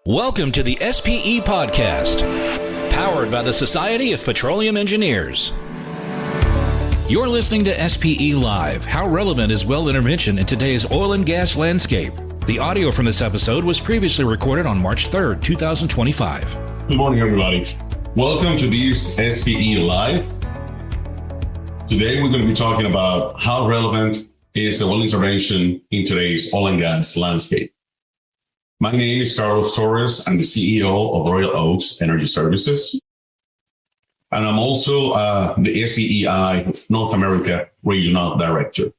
Welcome to the SPE podcast, powered by the Society of Petroleum Engineers. You're listening to SPE Live. How relevant is well intervention in today's oil and gas landscape? The audio from this episode was previously recorded on March 3rd, 2025. Good morning, everybody. Welcome to this SPE Live. Today, we're going to be talking about how relevant is the well intervention in today's oil and gas landscape. My name is Carlos Torres. I'm the CEO of Royal Oaks Energy Services. And I'm also the SPEI North America Regional Director.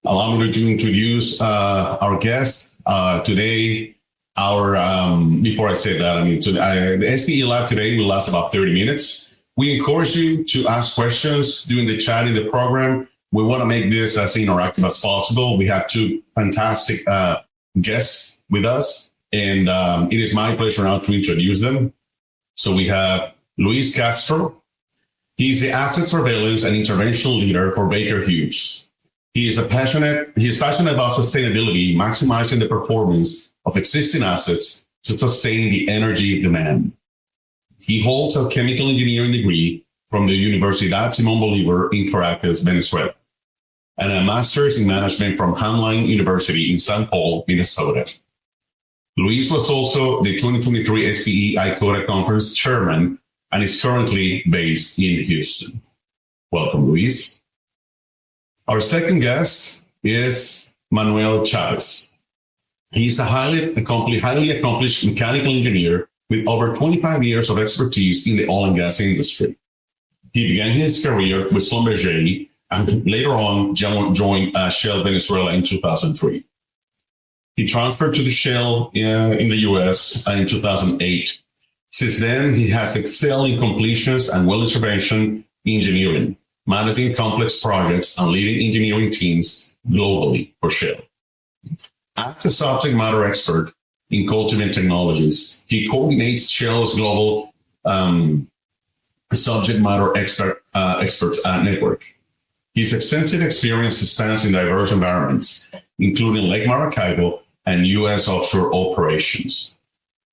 Allow me to introduce our guest today. Before I say that, the SPE Live today will last about 30 minutes. We encourage you to ask questions during the chat in the program. We want to make this as interactive as possible. We have two fantastic guests with us. And it is my pleasure now to introduce them. So we have Luis Castro. He's the asset surveillance and intervention leader for Baker Hughes. He's passionate about sustainability, maximizing the performance of existing assets to sustain the energy demand. He holds a chemical engineering degree from the Universidad Simón Bolívar in Caracas, Venezuela, and a master's in management from Hamline University in St. Paul, Minnesota. Luis was also the 2023 SPE ICoTA conference chairman and is currently based in Houston. Welcome, Luis. Our second guest is Manuel Chavez. He's a highly accomplished mechanical engineer with over 25 years of expertise in the oil and gas industry. He began his career with Schlumberger and later on joined Shell Venezuela in 2003. He transferred to the Shell in the U.S. In 2008. Since then, he has excelled in completions and well intervention engineering, managing complex projects and leading engineering teams globally for Shell. As a subject matter expert in cultivate technologies, he coordinates Shell's global subject matter experts network. His extensive experience spans in diverse environments, including Lake Maracaibo and U.S. offshore operations.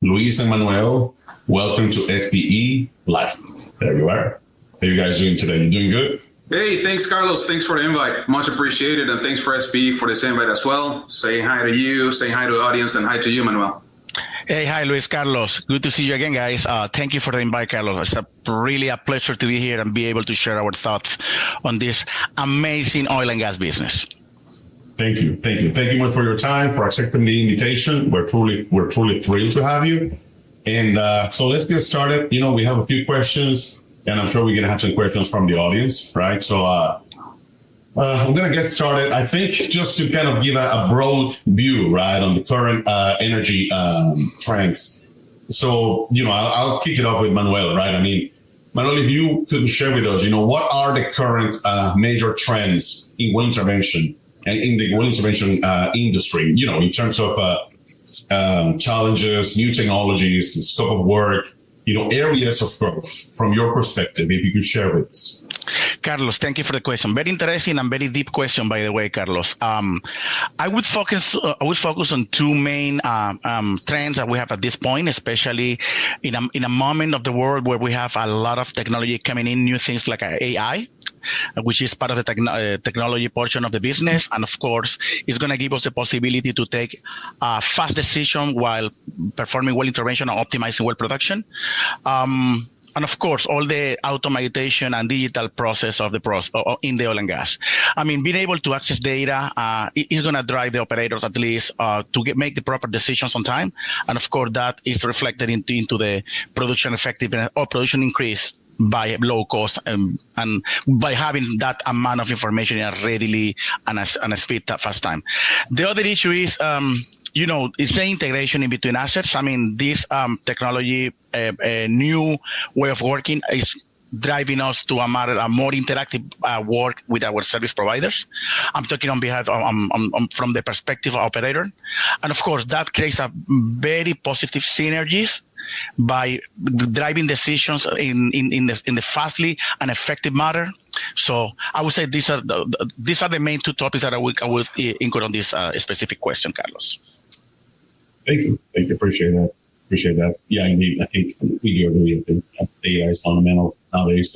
Luis and Manuel, welcome to SPE Live. There you are. How are you guys doing today? You doing good? Hey, thanks, Carlos. Thanks for the invite. Much appreciated. And thanks for SPE for this invite as well. Say hi to you, say hi to the audience, and hi to you, Manuel. Hey, hi, Luis Carlos. Good to see you again, guys. Thank you for the invite, Carlos. It's really a pleasure to be here and be able to share our thoughts on this amazing oil and gas business. Thank you. Thank you much for your time, for accepting the invitation. We're truly thrilled to have you. And so let's get started. We have a few questions, and I'm sure we're going to have some questions from the audience, right? So I'm going to get started. I think just to kind of give a broad view, right, on the current energy trends. So, I'll kick it off with Manuel, right? Manuel, if you could share with us, what are the current major trends in well intervention and in the well intervention industry, in terms of challenges, new technologies, scope of work, areas of growth from your perspective, if you could share with us. Carlos, thank you for the question. Very interesting and very deep question, by the way, Carlos. I would focus on two main trends that we have at this point, especially in a moment of the world where we have a lot of technology coming in, new things like AI, which is part of the technology portion of the business. And of course, it's going to give us the possibility to take a fast decision while performing well intervention and optimizing well production. And of course, all the automation and digital process of the in the oil and gas. Being able to access data is going to drive the operators at least to make the proper decisions on time. And of course, that is reflected into the production effectiveness or production increase by low cost and by having that amount of information readily and a speed fast time. The other issue is, it's the integration in between assets. This technology, a new way of working is driving us to a more interactive work with our service providers. I'm talking on behalf from the perspective of operator. And of course, that creates a very positive synergies by driving decisions in the fastly and effective manner. So I would say these are the main two topics that I would include on this specific question, Carlos. Thank you. Appreciate that. Appreciate that. Yeah, indeed. I think we do agree. I think data is fundamental nowadays,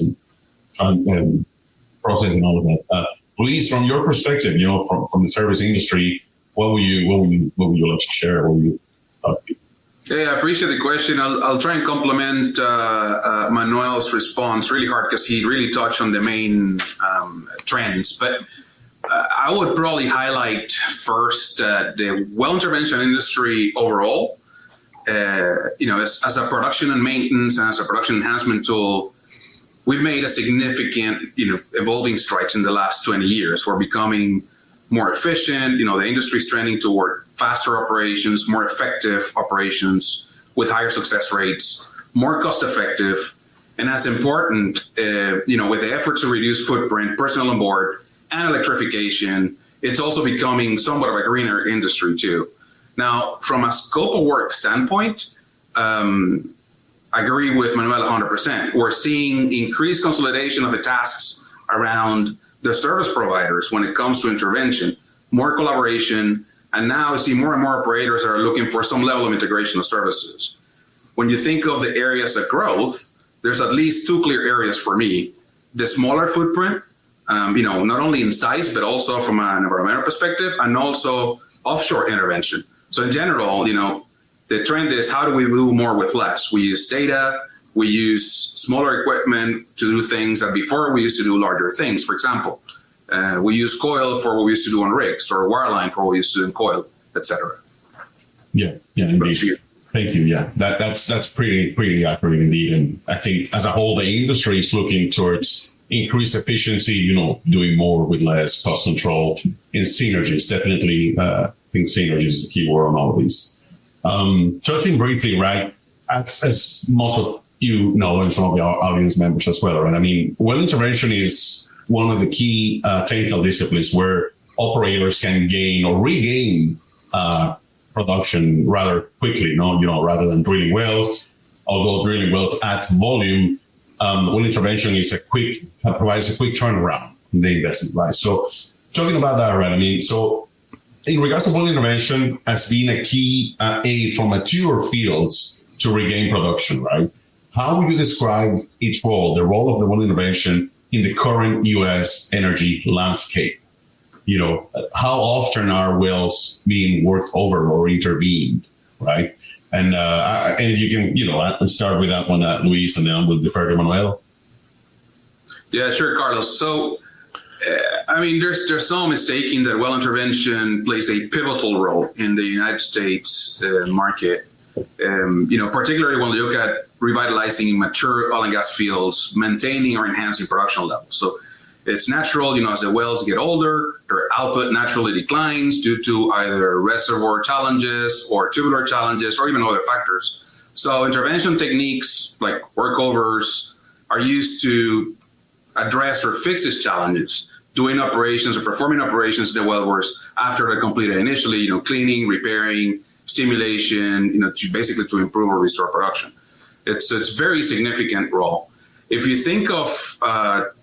and processing all of that. Luis, from your perspective, from the service industry, what would you like to share? What would you talk to? Yeah, I appreciate the question. I'll try and complement Manuel's response really hard because he really touched on the main trends. But I would probably highlight first the well intervention industry overall. As a production and maintenance and as a production enhancement tool, we've made a significant, evolving strides in the last 20 years. We're becoming more efficient. The industry is trending toward faster operations, more effective operations with higher success rates, more cost effective. And as important, with the efforts to reduce footprint, personnel on board, and electrification, it's also becoming somewhat of a greener industry too. Now, from a scope of work standpoint, I agree with Manuel 100%. We're seeing increased consolidation of the tasks around the service providers when it comes to intervention, more collaboration, and now I see more and more operators that are looking for some level of integration of services. When you think of the areas of growth, there's at least two clear areas for me. The smaller footprint, not only in size, but also from an environmental perspective, and also offshore intervention. So in general, the trend is how do we do more with less? We use data, we use smaller equipment to do things that before we used to do larger things. For example, we use Coiled for what we used to do on rigs, or wireline for what we used to do in Coiled, etc. Yeah, indeed. Thank you. Yeah, that's pretty accurate indeed. And I think as a whole, the industry is looking towards increased efficiency, doing more with less, cost control, and synergies. Definitely, I think synergies is the key word on all of these. Touching briefly, right, as most of you know, and some of our audience members as well, right? I mean, well intervention is one of the key technical disciplines where operators can gain or regain production rather quickly, rather than drilling wells. Although drilling wells at volume, well intervention is provides a quick turnaround in the investment, right? So talking about that, right? I mean, so in regards to well intervention as being a key aid for mature fields to regain production, right? How would you describe its role, the role of the well intervention in the current U.S. energy landscape? How often are wells being worked over or intervened, right? And you can, start with that one, Luis, and then we'll defer to Manuel. Yeah, sure, Carlos. So, there's no mistaking that well intervention plays a pivotal role in the United States market. Particularly when you look at revitalizing mature oil and gas fields, maintaining or enhancing production levels. So it's natural, as the wells get older, their output naturally declines due to either reservoir challenges or tubular challenges or even other factors. So intervention techniques like workovers are used to address or fix these challenges, doing operations or performing operations in the wellbores after they're completed initially, cleaning, repairing, stimulation, to improve or restore production. It's a very significant role. If you think of,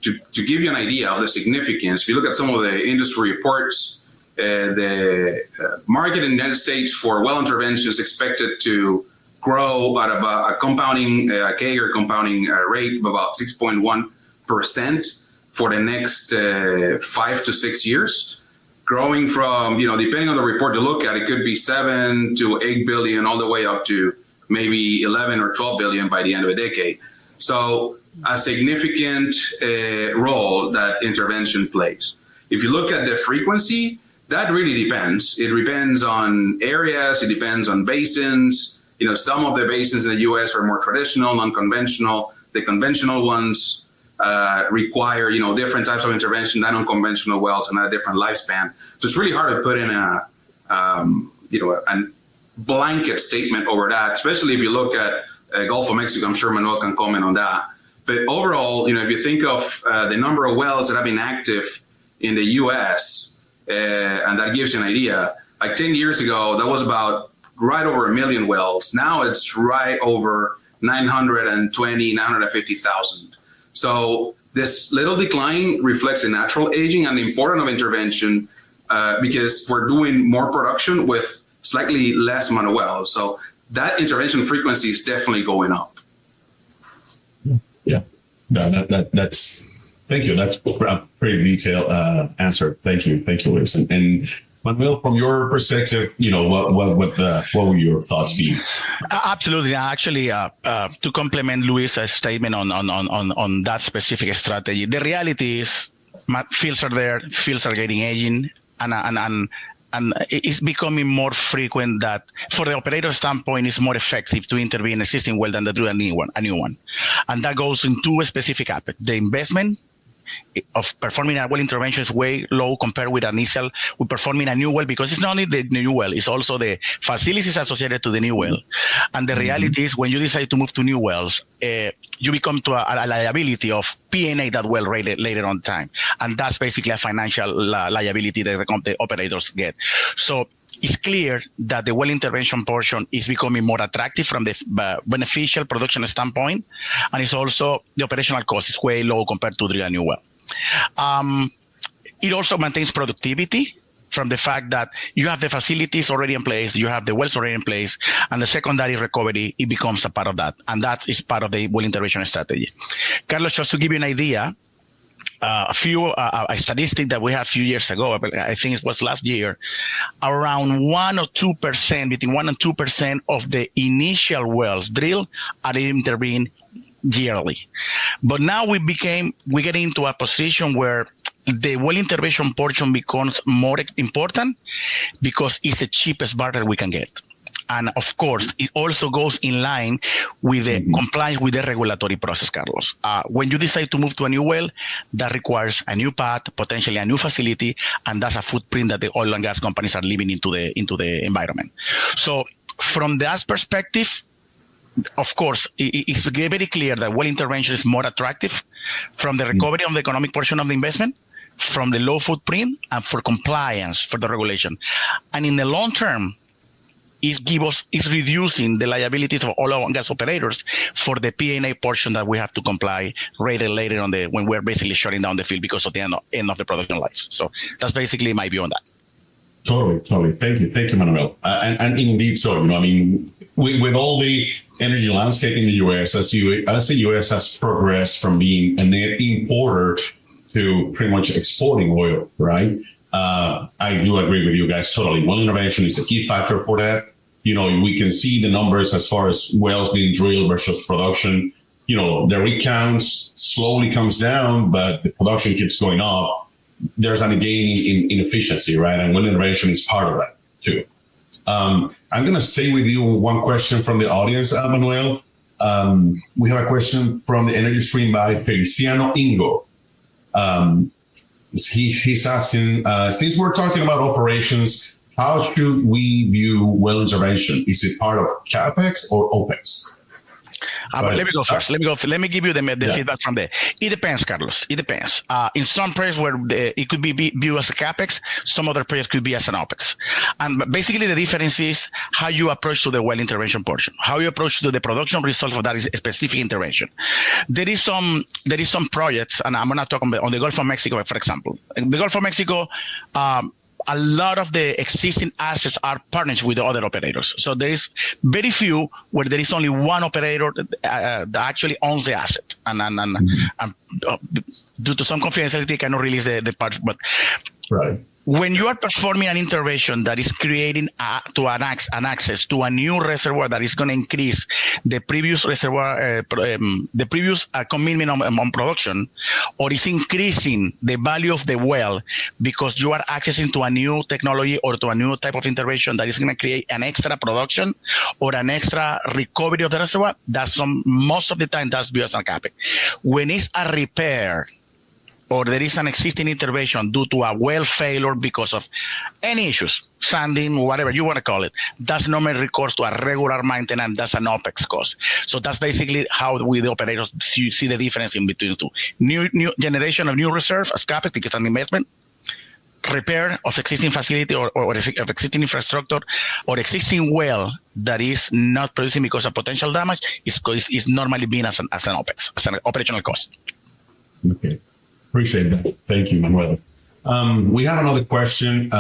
to give you an idea of the significance, if you look at some of the industry reports, the market in the United States for well intervention is expected to grow at about a compounding, CAGR compounding rate of about 6.1% for the next 5 to 6 years. Growing from, depending on the report to look at, it could be 7 to 8 billion all the way up to maybe 11 or 12 billion by the end of a decade. So a significant role that intervention plays. If you look at the frequency, that really depends. It depends on areas. It depends on basins. Some of the basins in the U.S. are more traditional, non-conventional. The conventional ones require, different types of intervention than unconventional wells and a different lifespan. So it's really hard to put in a blanket statement over that, especially if you look at Gulf of Mexico. I'm sure Manuel can comment on that. But overall, if you think of the number of wells that have been active in the U.S., and that gives you an idea, like 10 years ago, that was about right over 1 million wells. Now it's right over 950,000. So this little decline reflects the natural aging and the importance of intervention because we're doing more production with slightly less amount of wells. So that intervention frequency is definitely going up. Yeah, that's thank you. That's a pretty detailed answer. Thank you, Luis. And Manuel, from your perspective, what were your thoughts be? Absolutely. Actually, to complement Luis's statement on that specific strategy, the reality is fields are there, fields are getting aging, and it's becoming more frequent that, for the operator standpoint, it's more effective to intervene in an existing well than to do a new one. And that goes in two specific aspects. The investment of performing a well intervention is way low compared with performing a new well, because it's not only the new well, it's also the facilities associated to the new well. And the reality is, when you decide to move to new wells, you become to a liability of P&A that well later on time. And that's basically a financial liability that the operators get. So it's clear that the well intervention portion is becoming more attractive from the beneficial production standpoint, and it's also the operational cost is way low compared to drill a new well. It also maintains productivity from the fact that you have the facilities already in place, you have the wells already in place, and the secondary recovery, it becomes a part of that. And that is part of the well intervention strategy. Carlos, just to give you an idea, a statistic that we had a few years ago, I think it was last year, around 1 or 2%, between 1 and 2% of the initial wells drilled are intervened yearly. But now we get into a position where the well intervention portion becomes more important because it's the cheapest barrel we can get. And of course, it also goes in line with the compliance with the regulatory process, Carlos. When you decide to move to a new well, that requires a new pad, potentially a new facility, and that's a footprint that the oil and gas companies are leaving into the environment. So from that perspective, of course, it's very clear that well intervention is more attractive from the recovery on the economic portion of the investment, from the low footprint, and for compliance for the regulation. And in the long term, is reducing the liabilities of all oil and gas operators for the P&A portion that we have to comply later on when we're basically shutting down the field because of the end of the production life. So that's basically my view on that. Totally. Thank you, Manuel. And indeed, so with all the energy landscape in the U.S., as the U.S. has progressed from being a net importer to pretty much exporting oil, right? I do agree with you guys totally. Well intervention is a key factor for that. We can see the numbers as far as wells being drilled versus production. The rig counts slowly comes down, but the production keeps going up. There's a gain in efficiency, right? And well intervention is part of that too. I'm going to stay with you one question from the audience, Manuel. We have a question from the Energy Stream by Feliciano Ingo. He's asking, since we're talking about operations, how should we view well intervention? Is it part of CapEx or OpEx? Let me go first. Let me give you the feedback from there. It depends, Carlos. It depends. In some projects where it could be viewed as a CapEx, some other projects could be as an OpEx. And basically the difference is how you approach to the well intervention portion, how you approach to the production results of that specific intervention. There is some projects, and I'm going to talk on the Gulf of Mexico, for example. In the Gulf of Mexico, a lot of the existing assets are partnered with the other operators. So there is very few where there is only one operator that actually owns the asset. And due to some confidentiality, I cannot release the part. But right. When you are performing an intervention that is creating an access to a new reservoir that is going to increase the previous reservoir, the previous commitment on production, or is increasing the value of the well because you are accessing to a new technology or to a new type of intervention that is going to create an extra production or an extra recovery of the reservoir, most of the time that's viewed as a CapEx. When it's a repair, or there is an existing intervention due to a well failure because of any issues, sanding, whatever you want to call it, that's normally recourse to a regular maintenance. That's an OpEx cost. So that's basically how we, the operators, see the difference in between the two. New generation of new reserve as CapEx, because it's an investment. Repair of existing facility or of existing infrastructure or existing well that is not producing because of potential damage is normally being as an OpEx, as an operational cost. Okay. Appreciate that. Thank you, Manuel. We have another question.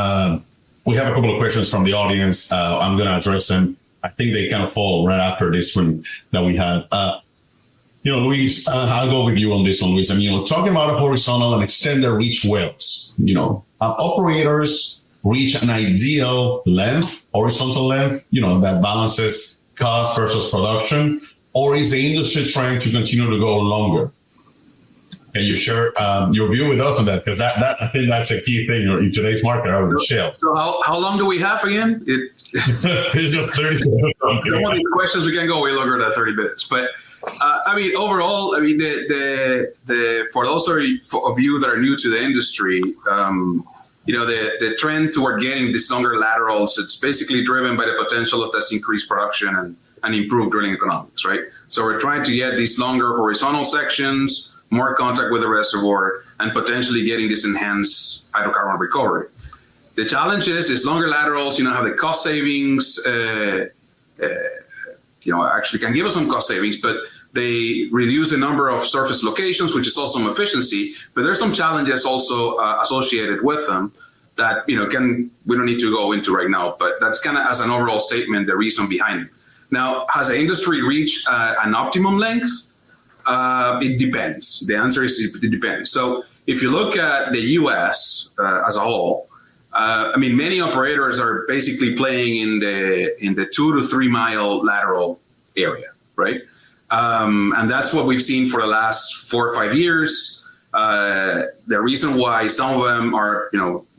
We have a couple of questions from the audience. I'm going to address them. I think they kind of fall right after this one that we had. Luis, I'll go with you on this one, Luis. I mean, talking about a horizontal and extended reach wells, operators reach an ideal length, horizontal length, that balances cost versus production, or is the industry trying to continue to go longer? Can you share your view with us on that? Because that I think that's a key thing in today's market out of the shale. So how long do we have again? It's just 30 minutes. Some of these questions, we can go way longer than 30 minutes. But overall, the for those of you that are new to the industry, the trend toward getting these longer laterals, it's basically driven by the potential of this increased production and improved drilling economics, right? So we're trying to get these longer horizontal sections, more contact with the reservoir, and potentially getting this enhanced hydrocarbon recovery. The challenge is these longer laterals, have the cost savings, actually can give us some cost savings, but they reduce the number of surface locations, which is also some efficiency. But there's some challenges also associated with them that, we don't need to go into right now, but that's kind of as an overall statement, the reason behind it. Now, has the industry reached an optimum length? It depends. The answer is it depends. So if you look at the U.S. As a whole, many operators are basically playing in the 2 to 3 mile lateral area, right? And that's what we've seen for the last 4 or 5 years. The reason why some of them are,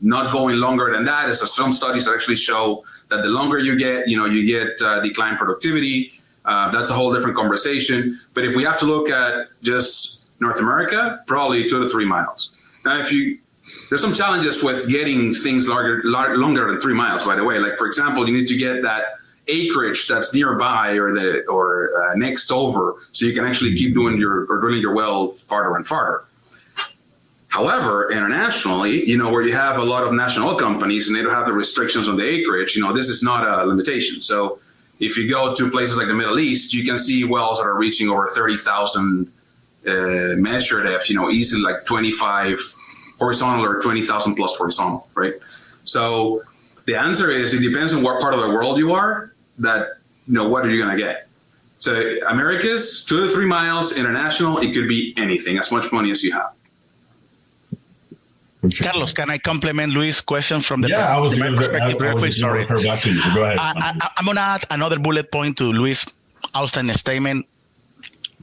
not going longer than that is that some studies actually show that the longer you get, you get declined productivity. That's a whole different conversation. But if we have to look at just North America, probably 2 to 3 miles. Now, there's some challenges with getting things longer than 3 miles, by the way. Like, for example, you need to get that acreage that's nearby or next over, so you can actually keep drilling your well farther and farther. However, internationally, where you have a lot of national oil companies and they don't have the restrictions on the acreage, this is not a limitation. So if you go to places like the Middle East, you can see wells that are reaching over 30,000 measure depth, easily like 25 horizontal or 20,000 plus horizontal, right? So the answer is it depends on what part of the world you are, that, what are you going to get? So Americas, 2 to 3 miles, international, it could be anything, as much money as you have. Carlos, can I complement Luis' question from the perspective? Sorry. Go ahead. I'm going to add another bullet point to Luis' outstanding statement.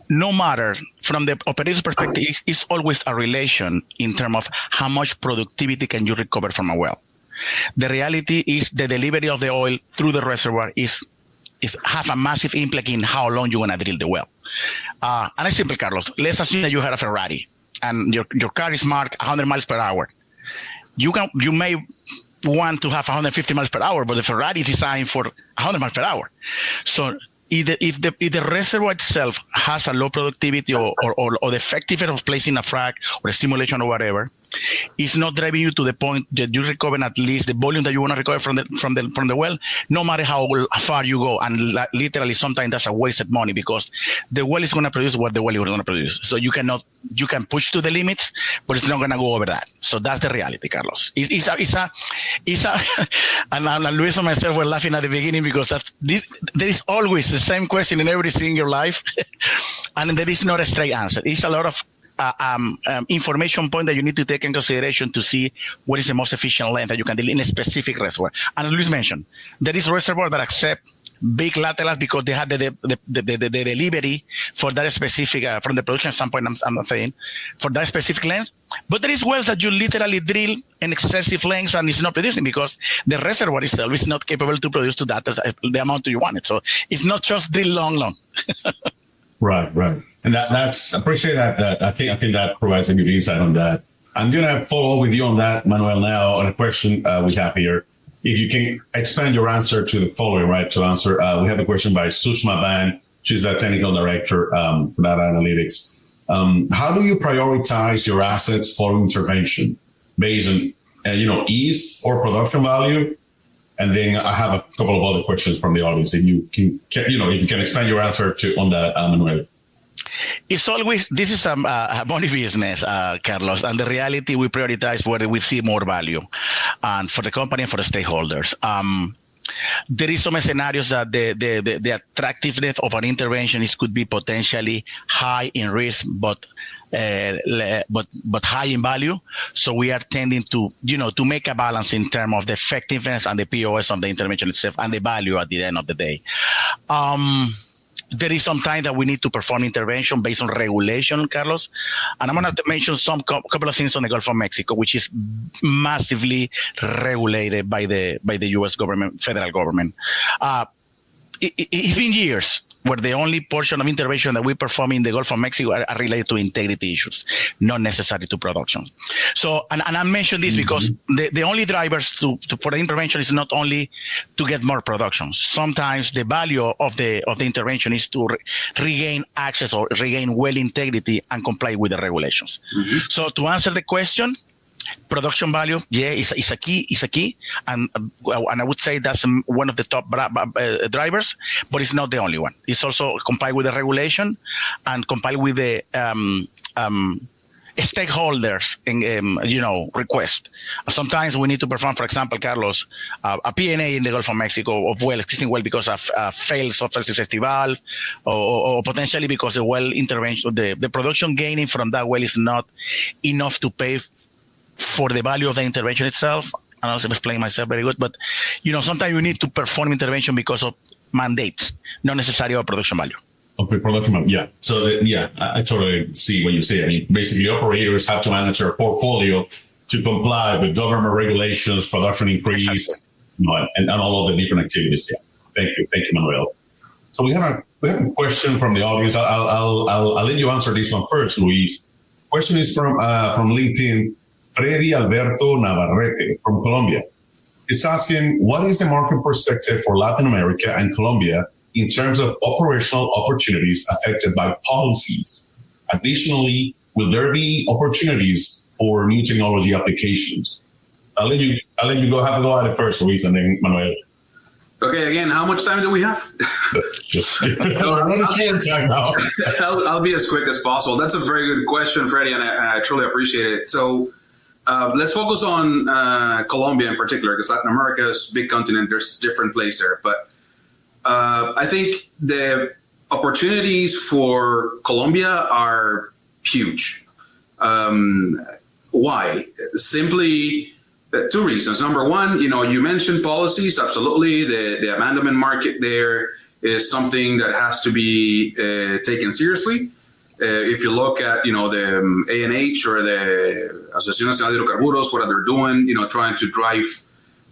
No matter, from the operator's perspective, it's always a relation in terms of how much productivity can you recover from a well. The reality is the delivery of the oil through the reservoir is have a massive impact in how long you want to drill the well. And it's simple, Carlos. Let's assume that you had a Ferrari and your car is marked 100 miles per hour. You may want to have 150 miles per hour, but the Ferrari is designed for 100 miles per hour. So if the reservoir itself has a low productivity or the effectiveness of placing a frac or a stimulation or whatever, it's not driving you to the point that you recover at least the volume that you want to recover from the well, no matter how far you go. And literally sometimes that's a wasted money because the well is going to produce what the well is going to produce. So you can push to the limits, but it's not going to go over that. So that's the reality, Carlos. It's a and Luis and myself were laughing at the beginning because there is always the same question in everything in your life, and there is not a straight answer. It's a lot of information point that you need to take in consideration to see what is the most efficient length that you can deal in a specific reservoir. And as Luis mentioned, there is reservoir that accept big laterals because they have the delivery for that specific, from the production standpoint, I'm not saying, for that specific length. But there is wells that you literally drill in excessive lengths and it's not producing because the reservoir itself is not capable to produce to that the amount you want it. So it's not just drill long. Right. And that's appreciate that. I think that provides a good insight on that. I'm going to follow with you on that, Manuel, now on a question we have here. If you can expand your answer to the following, right? To answer, we have a question by Sushma Ban. She's the technical director for data analytics. How do you prioritize your assets for intervention based on, ease or production value? And then I have a couple of other questions from the audience. If you can expand your answer on that, Manuel. It's always, this is a money business, Carlos, and the reality we prioritize where we see more value and for the company and for the stakeholders. there is some scenarios that the attractiveness of an intervention could be potentially high in risk, but high in value. So we are tending to make a balance in terms of the effectiveness and the POS of the intervention itself and the value at the end of the day. There is some time that we need to perform intervention based on regulation, Carlos. And I'm going to mention couple of things on the Gulf of Mexico, which is massively regulated by the U.S. government, federal government. It's been years where the only portion of intervention that we perform in the Gulf of Mexico are related to integrity issues, not necessarily to production. So, and I mention this because the only drivers for the intervention is not only to get more production. Sometimes the value of the intervention is to regain access or regain well integrity and comply with the regulations. So to answer the question, production value, is a key, and I would say that's one of the top drivers, but it's not the only one. It's also comply with the regulation and comply with the stakeholders request. Sometimes we need to perform, for example, Carlos, a P&A in the Gulf of Mexico of existing well because of failed subsurface valve, or potentially because the well intervention, the production gaining from that well is not enough to pay for the value of the intervention itself. I don't know if I'm explaining myself very good, but sometimes you need to perform intervention because of mandates, not necessarily of production value. Okay, production value, yeah. So I totally see what you say. I mean, basically, operators have to manage their portfolio to comply with government regulations, production increase, and all of the different activities. Yeah, thank you, Manuel. So we have a question from the audience. I'll let you answer this one first, Luis. Question is from LinkedIn. Freddy Alberto Navarrete from Colombia is asking, what is the market perspective for Latin America and Colombia in terms of operational opportunities affected by policies? Additionally, will there be opportunities for new technology applications? I'll let you have to go at it first, Luis, and then Manuel. Okay, again, how much time do we have? I'll be as quick as possible. That's a very good question, Freddie, and I truly appreciate it. So let's focus on Colombia in particular, because Latin America is a big continent. There's different places there. But I think the opportunities for Colombia are huge. Why? Simply two reasons. Number one, you mentioned policies. Absolutely. The abandonment market there is something that has to be taken seriously. If you look at, the ANH or the Asociación Nacional de Hidrocarburos, what they're doing, trying to drive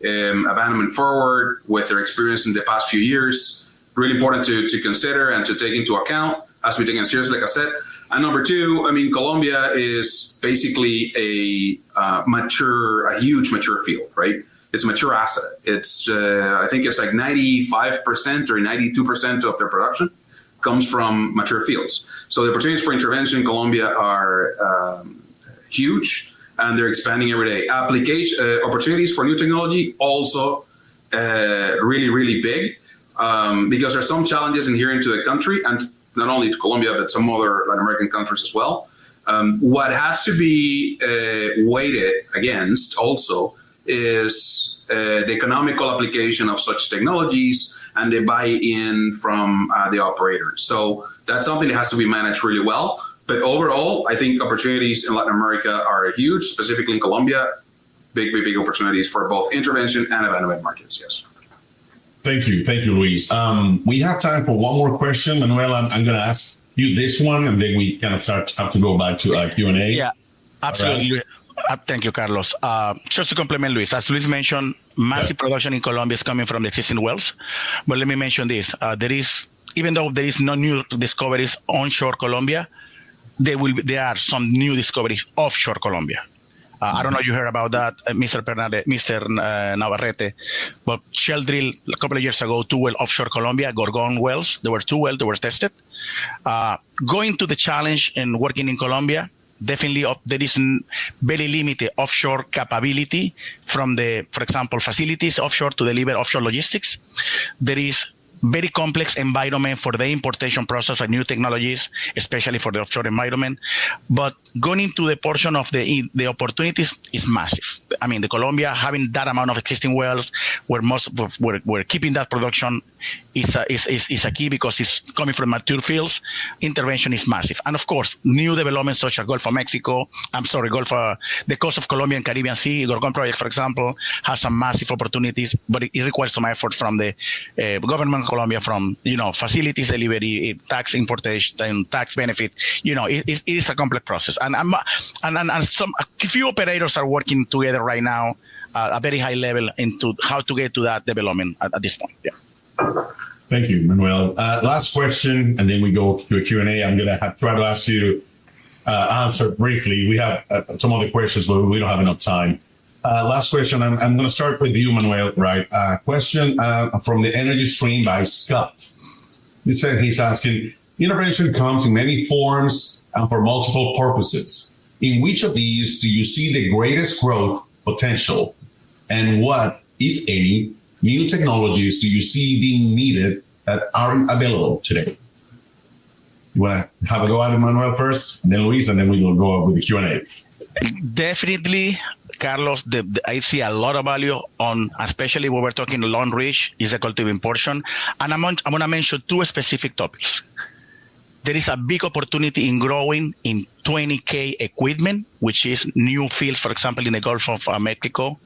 abandonment forward with their experience in the past few years, really important to consider and to take into account as we take it seriously, like I said. And number two, Colombia is basically a huge mature field, right? It's a mature asset. It's, I think it's like 95% or 92% of their production comes from mature fields. So the opportunities for intervention in Colombia are huge, and they're expanding every day. Opportunities for new technology also really, really big, because there's some challenges inherent to the country, and not only to Colombia, but some other Latin American countries as well. What has to be weighted against also is the economical application of such technologies and the buy-in from the operators. So that's something that has to be managed really well. But overall, I think opportunities in Latin America are huge, specifically in Colombia. Big opportunities for both intervention and abandonment markets, yes. Thank you, Luis. We have time for one more question. Manuel, I'm going to ask you this one, and then we kind of have to go back to Q&A. Yeah, absolutely. Right. Thank you, Carlos. Just to complement Luis, as Luis mentioned, massive production in Colombia is coming from the existing wells. But let me mention this. Even though there is no new discoveries onshore Colombia, there are some new discoveries offshore Colombia. I don't know if you heard about that, Mr. Navarrete, but Shell drilled a couple of years ago 2 wells offshore Colombia, Gorgon wells. There were 2 wells that were tested. Going to the challenge and working in Colombia, definitely there is very limited offshore capability from for example, facilities offshore to deliver offshore logistics. There is very complex environment for the importation process of new technologies, especially for the offshore environment. But going into the portion of the opportunities is massive. I mean, the Colombia having that amount of existing wells, where we're keeping that production is a key because it's coming from mature fields. Intervention is massive, and of course, new developments such as the coast of Colombia and Caribbean Sea, Gorgon project, for example, has some massive opportunities, but it requires some effort from the government of Colombia, from facilities delivery, tax importation, tax benefit. It is a complex process, and a few operators are working together right now at a very high level into how to get to that development at this point. Yeah. Thank you, Manuel. Last question, and then we go to a Q&A. I'm going to try to ask you to answer briefly. We have some other questions, but we don't have enough time. Last question. I'm going to start with you, Manuel. Right? Question from the Energy Stream by Scott. He's asking, innovation comes in many forms and for multiple purposes. In which of these do you see the greatest growth potential? And what, if any, new technologies do you see being needed that aren't available today? You want to have a go at it, Manuel, first, and then Luis, and then we will go up with the Q&A. Definitely, Carlos, I see a lot of value on, especially when we're talking long reach, is a cultivating portion. And I'm going to mention two specific topics. There is a big opportunity in growing in 20K equipment, which is new fields, for example, in the Gulf of Mexico,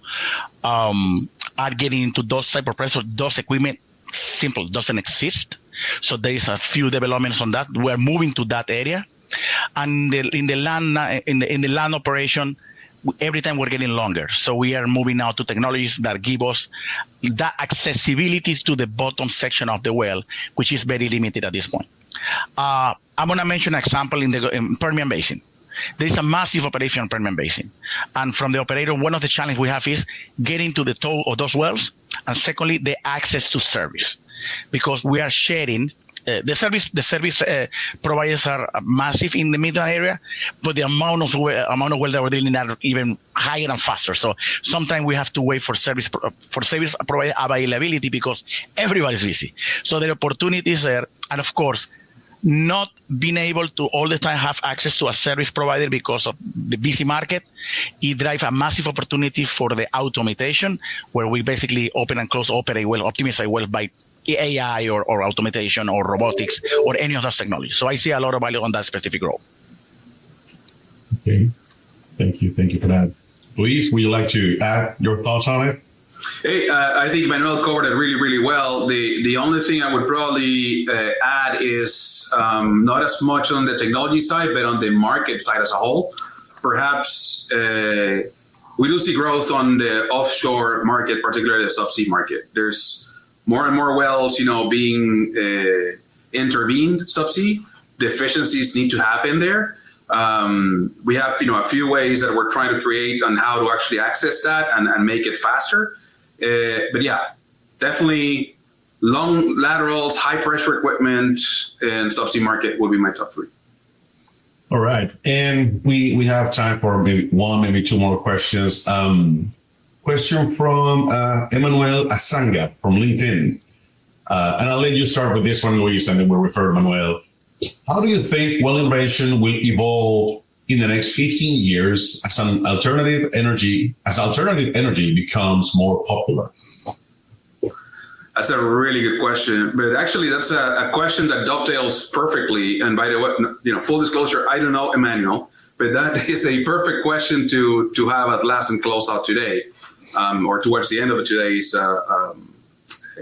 are getting into those type of pressure. Those equipment simple doesn't exist. So there is a few developments on that. We're moving to that area. And in the land operation, every time we're getting longer. So we are moving now to technologies that give us that accessibility to the bottom section of the well, which is very limited at this point. I'm going to mention an example in Permian Basin. There is a massive operation in Permian Basin. And from the operator, one of the challenges we have is getting to the toe of those wells. And secondly, the access to service. Because we are sharing, the service providers are massive in the middle area, but the amount of wells that we're dealing are even higher and faster. So sometimes we have to wait for service provider availability because everybody's busy. So the opportunities there, and of course, not being able to all the time have access to a service provider because of the busy market, it drives a massive opportunity for the automation, where we basically open and close, operate well, optimize well by AI or automation or robotics or any of those technologies. So I see a lot of value on that specific role. Okay. Thank you for that. Luis, would you like to add your thoughts on it? Hey, I think Manuel covered it really, really well. The only thing I would probably add is not as much on the technology side, but on the market side as a whole. Perhaps we do see growth on the offshore market, particularly the subsea market. There's more and more wells, being intervened subsea. The efficiencies need to happen there. We have, a few ways that we're trying to create on how to actually access that and make it faster. But yeah, definitely long laterals, high pressure equipment, and subsea market would be my top three. All right. And we have time for maybe two more questions. Question from Emmanuel Asanga from LinkedIn. And I'll let you start with this one, Luis, and then we'll refer to Manuel. How do you think well intervention will evolve in the next 15 years as alternative energy becomes more popular? That's a really good question, but actually that's a question that dovetails perfectly. And by the way, full disclosure, I don't know Emmanuel, but that is a perfect question to have at last and close out today, or towards the end of today's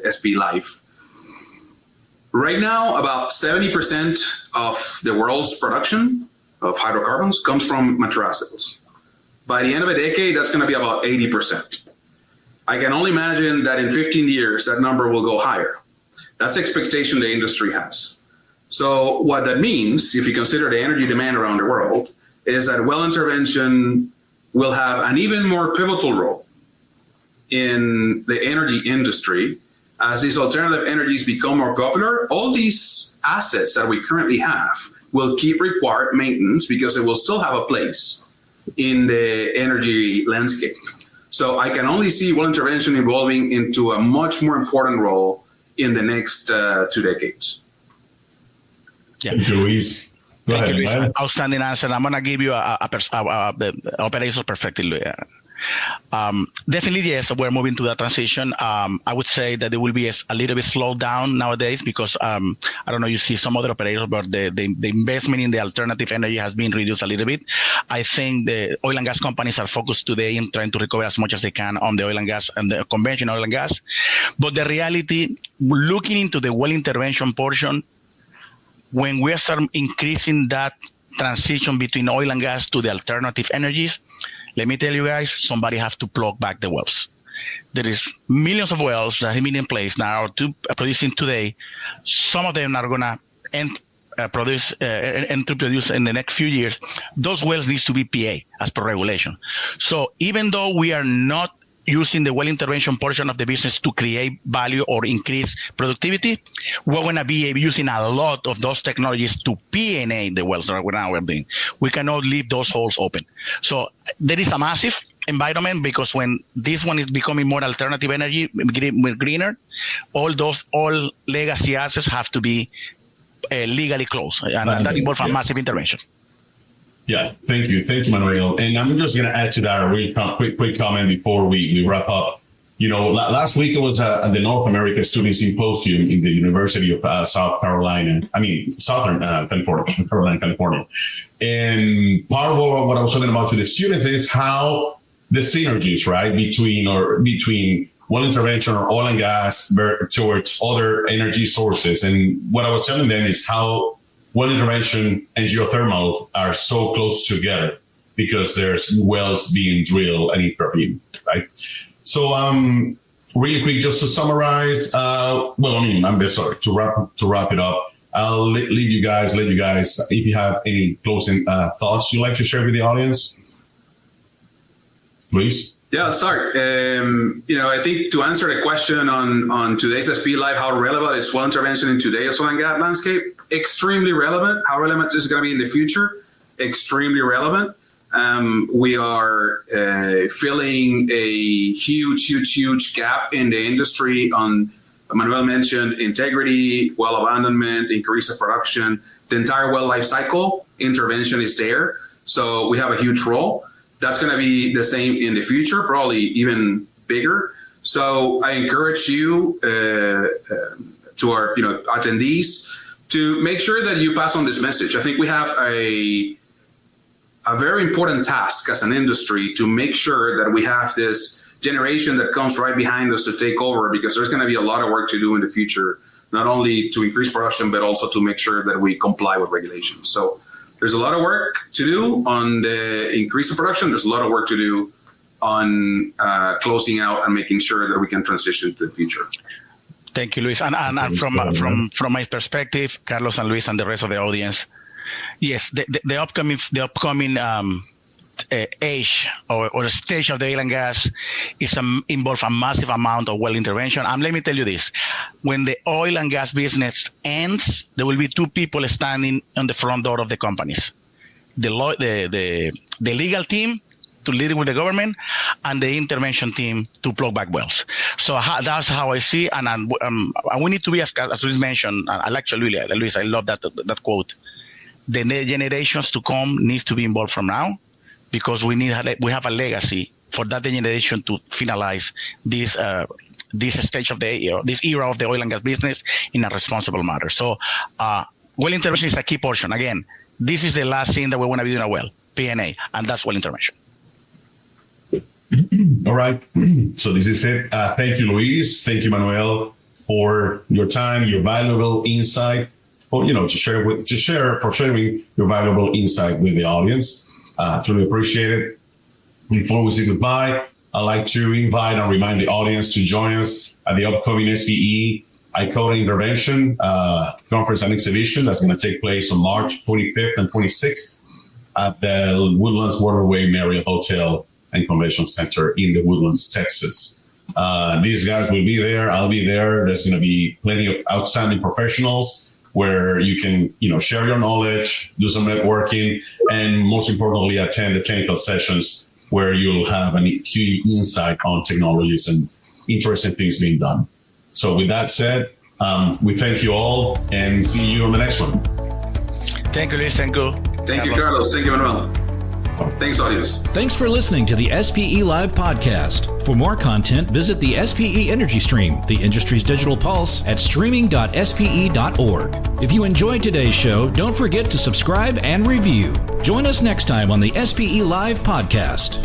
SPE Live. Right now, about 70% of the world's production of hydrocarbons comes from mature assets. By the end of a decade, that's going to be about 80%. I can only imagine that in 15 years, that number will go higher. That's the expectation the industry has. So what that means, if you consider the energy demand around the world, is that well intervention will have an even more pivotal role in the energy industry. As these alternative energies become more popular, all these assets that we currently have will keep required maintenance because it will still have a place in the energy landscape. So I can only see well intervention evolving into a much more important role in the next 2 decades. Yeah. Thank you, Luis. Go Thank ahead, you, Luis. Manuel. Outstanding answer. I'm going to give you the operational perspective. Definitely, yes, we're moving to that transition. I would say that it will be a little bit slowed down nowadays because I don't know, you see some other operators, but the investment in the alternative energy has been reduced a little bit. I think the oil and gas companies are focused today in trying to recover as much as they can on the oil and gas and the conventional oil and gas. But the reality, looking into the well intervention portion, when we start increasing that transition between oil and gas to the alternative energies, let me tell you guys, somebody have to plug back the wells. There is millions of wells that have been in place now producing today. Some of them are going to produce in the next few years. Those wells needs to be PA as per regulation. So even though we are not using the well intervention portion of the business to create value or increase productivity, we're going to be using a lot of those technologies to P&A the wells that we're doing. We cannot leave those holes open. So there is a massive environment because when this one is becoming more alternative energy, greener, all legacy assets have to be legally closed. And that involves a massive intervention. Yeah, thank you, Manuel. And I'm just going to add to that a really quick comment before we wrap up. You know, last week it was the North America Student Symposium in the University of Southern California, California. And part of what I was talking about to the students is how the synergies, right, between well intervention or oil and gas towards other energy sources. And what I was telling them is how well intervention and geothermal are so close together because there's wells being drilled and intervened, right? So, really quick, just to summarize, to wrap it up, I'll let you guys, if you have any closing thoughts you'd like to share with the audience, please. Yeah, let's start. I think to answer the question on today's SPE Live, how relevant is well intervention in today's oil and gas landscape? Extremely relevant. How relevant is it going to be in the future? Extremely relevant. We are filling a huge gap in the industry on, Manuel mentioned, integrity, well abandonment, increase of production. The entire well life cycle intervention is there. So we have a huge role. That's going to be the same in the future, probably even bigger. So I encourage you to our attendees to make sure that you pass on this message. I think we have a very important task as an industry to make sure that we have this generation that comes right behind us to take over, because there's going to be a lot of work to do in the future, not only to increase production, but also to make sure that we comply with regulations. So there's a lot of work to do on the increase of production. There's a lot of work to do on closing out and making sure that we can transition to the future. Thank you, Luis. And from my perspective, Carlos and Luis and the rest of the audience, yes, the upcoming age or stage of the oil and gas is involve a massive amount of well intervention. And let me tell you this: when the oil and gas business ends, there will be two people standing on the front door of the companies: the legal team to lead with the government, and the intervention team to plug back wells. So that's how I see. And we need to be, as Luis mentioned, Luis, I love that quote. The generations to come needs to be involved from now, because we have a legacy for that generation to finalize this stage of this era of the oil and gas business in a responsible manner. So well intervention is a key portion. Again, this is the last thing that we want to be doing a well, P&A, and that's well intervention. All right. So this is it. Thank you, Luis. Thank you, Manuel, for your time, your valuable insight, for sharing your valuable insight with the audience. Truly appreciate it. Before we say goodbye, I'd like to invite and remind the audience to join us at the upcoming SPE ICoTA Intervention Conference and Exhibition that's going to take place on March 25th and 26th at the Woodlands Waterway Marriott Hotel and Convention Center in the Woodlands, Texas. These guys will be there. I'll be there. There's going to be plenty of outstanding professionals where you can, share your knowledge, do some networking, and most importantly, attend the technical sessions where you'll have a key insight on technologies and interesting things being done. So with that said, We thank you all and see you on the next one. Thank you, Luis. Thank you. Thank you, Carlos. Thank you, Manuel. Thanks, audience. Thanks for listening to the SPE Live podcast. For more content, visit the SPE Energy Stream, the industry's digital pulse, at streaming.spe.org. If you enjoyed today's show, don't forget to subscribe and review. Join us next time on the SPE Live podcast.